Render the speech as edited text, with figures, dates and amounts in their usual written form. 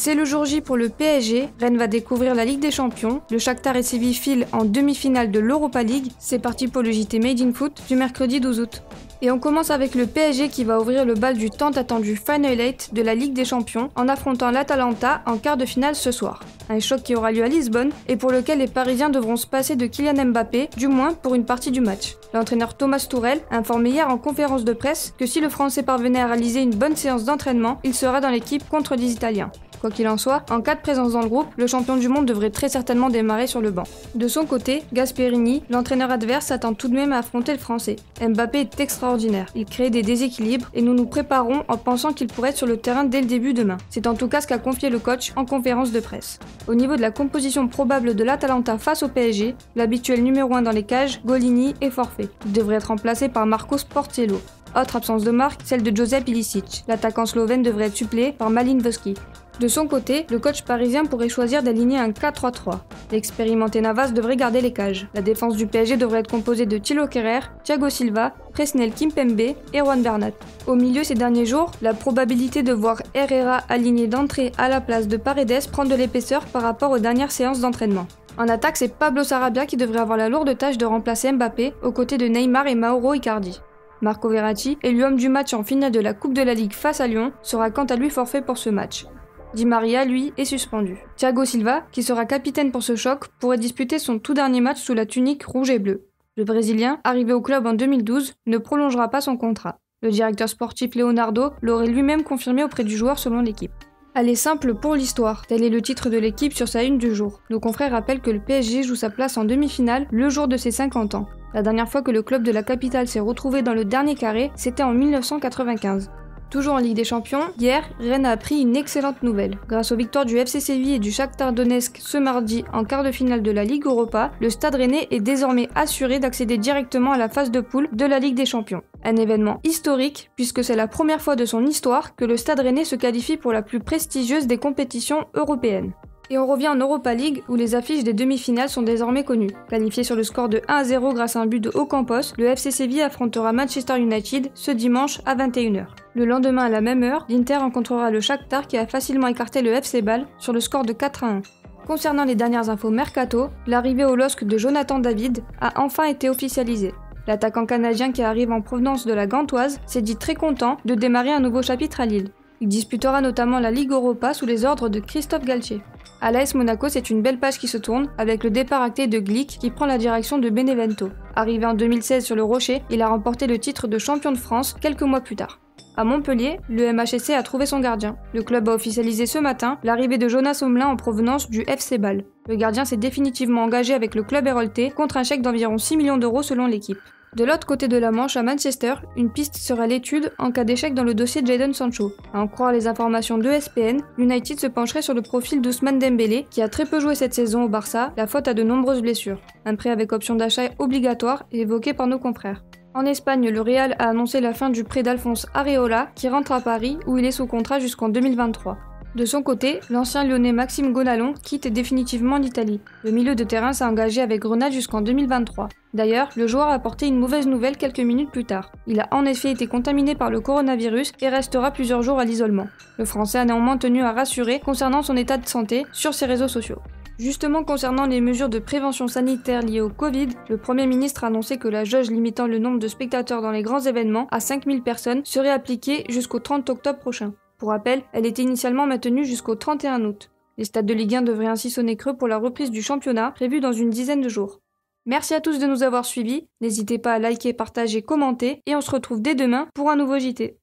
C'est le jour J pour le PSG, Rennes va découvrir la Ligue des Champions, le Shakhtar et Séville filent en demi-finale de l'Europa League, c'est parti pour le JT Made in Foot du mercredi 12 août. Et on commence avec le PSG qui va ouvrir le bal du tant attendu Final 8 de la Ligue des Champions en affrontant l'Atalanta en quart de finale ce soir. Un choc qui aura lieu à Lisbonne et pour lequel les Parisiens devront se passer de Kylian Mbappé, du moins pour une partie du match. L'entraîneur Thomas Tuchel a informé hier en conférence de presse que si le Français parvenait à réaliser une bonne séance d'entraînement, il sera dans l'équipe contre les Italiens. Quoi qu'il en soit, en cas de présence dans le groupe, le champion du monde devrait très certainement démarrer sur le banc. De son côté, Gasperini, l'entraîneur adverse, s'attend tout de même à affronter le Français. Mbappé est extraordinaire, il crée des déséquilibres et nous nous préparons en pensant qu'il pourrait être sur le terrain dès le début demain. C'est en tout cas ce qu'a confié le coach en conférence de presse. Au niveau de la composition probable de l'Atalanta face au PSG, l'habituel numéro 1 dans les cages, Golini, est forfait. Il devrait être remplacé par Marcos Portiello. Autre absence de marque, celle de Josep Ilicic. L'attaquant slovène devrait être suppléé par Malinowski. De son côté, le coach parisien pourrait choisir d'aligner un 4-3-3. L'expérimenté Navas devrait garder les cages. La défense du PSG devrait être composée de Thilo Kehrer, Thiago Silva, Presnel Kimpembe et Juan Bernat. Au milieu ces derniers jours, la probabilité de voir Herrera aligné d'entrée à la place de Paredes prend de l'épaisseur par rapport aux dernières séances d'entraînement. En attaque, c'est Pablo Sarabia qui devrait avoir la lourde tâche de remplacer Mbappé aux côtés de Neymar et Mauro Icardi. Marco Verratti, élu homme du match en finale de la Coupe de la Ligue face à Lyon, sera quant à lui forfait pour ce match. Di Maria, lui, est suspendu. Thiago Silva, qui sera capitaine pour ce choc, pourrait disputer son tout dernier match sous la tunique rouge et bleue. Le Brésilien, arrivé au club en 2012, ne prolongera pas son contrat. Le directeur sportif Leonardo l'aurait lui-même confirmé auprès du joueur selon l'équipe. Allez simple pour l'histoire, tel est le titre de l'équipe sur sa une du jour. Nos confrères rappellent que le PSG joue sa place en demi-finale le jour de ses 50 ans. La dernière fois que le club de la capitale s'est retrouvé dans le dernier carré, c'était en 1995. Toujours en Ligue des Champions, hier, Rennes a appris une excellente nouvelle. Grâce aux victoires du FC Séville et du Shakhtar Donetsk ce mardi en quart de finale de la Ligue Europa, le Stade Rennais est désormais assuré d'accéder directement à la phase de poule de la Ligue des Champions. Un événement historique puisque c'est la première fois de son histoire que le Stade Rennais se qualifie pour la plus prestigieuse des compétitions européennes. Et on revient en Europa League où les affiches des demi-finales sont désormais connues. Qualifié sur le score de 1-0 grâce à un but de Ocampos, le FC Séville affrontera Manchester United ce dimanche à 21h. Le lendemain à la même heure, l'Inter rencontrera le Shakhtar qui a facilement écarté le FC Bâle sur le score de 4-1. Concernant les dernières infos mercato, l'arrivée au LOSC de Jonathan David a enfin été officialisée. L'attaquant canadien qui arrive en provenance de la Gantoise s'est dit très content de démarrer un nouveau chapitre à Lille. Il disputera notamment la Ligue Europa sous les ordres de Christophe Galtier. À l'AS Monaco, c'est une belle page qui se tourne, avec le départ acté de Glick qui prend la direction de Benevento. Arrivé en 2016 sur le Rocher, il a remporté le titre de champion de France quelques mois plus tard. À Montpellier, le MHSC a trouvé son gardien. Le club a officialisé ce matin l'arrivée de Jonas Omlin en provenance du FC Bâle. Le gardien s'est définitivement engagé avec le club héroltais contre un chèque d'environ 6 millions d'euros selon l'équipe. De l'autre côté de la Manche, à Manchester, une piste sera à l'étude en cas d'échec dans le dossier de Jadon Sancho. À en croire les informations de ESPN, United se pencherait sur le profil d'Ousmane Dembélé, qui a très peu joué cette saison au Barça, la faute à de nombreuses blessures. Un prêt avec option d'achat obligatoire est évoqué par nos confrères. En Espagne, le Real a annoncé la fin du prêt d'Alphonse Areola, qui rentre à Paris, où il est sous contrat jusqu'en 2023. De son côté, l'ancien lyonnais Maxime Gonalon quitte définitivement l'Italie. Le milieu de terrain s'est engagé avec Grenade jusqu'en 2023. D'ailleurs, le joueur a apporté une mauvaise nouvelle quelques minutes plus tard. Il a en effet été contaminé par le coronavirus et restera plusieurs jours à l'isolement. Le Français a néanmoins tenu à rassurer concernant son état de santé sur ses réseaux sociaux. Justement concernant les mesures de prévention sanitaire liées au Covid, le Premier ministre a annoncé que la jauge limitant le nombre de spectateurs dans les grands événements à 5000 personnes serait appliquée jusqu'au 30 octobre prochain. Pour rappel, elle était initialement maintenue jusqu'au 31 août. Les stades de Ligue 1 devraient ainsi sonner creux pour la reprise du championnat, prévue dans une dizaine de jours. Merci à tous de nous avoir suivis, n'hésitez pas à liker, partager, commenter, et on se retrouve dès demain pour un nouveau JT.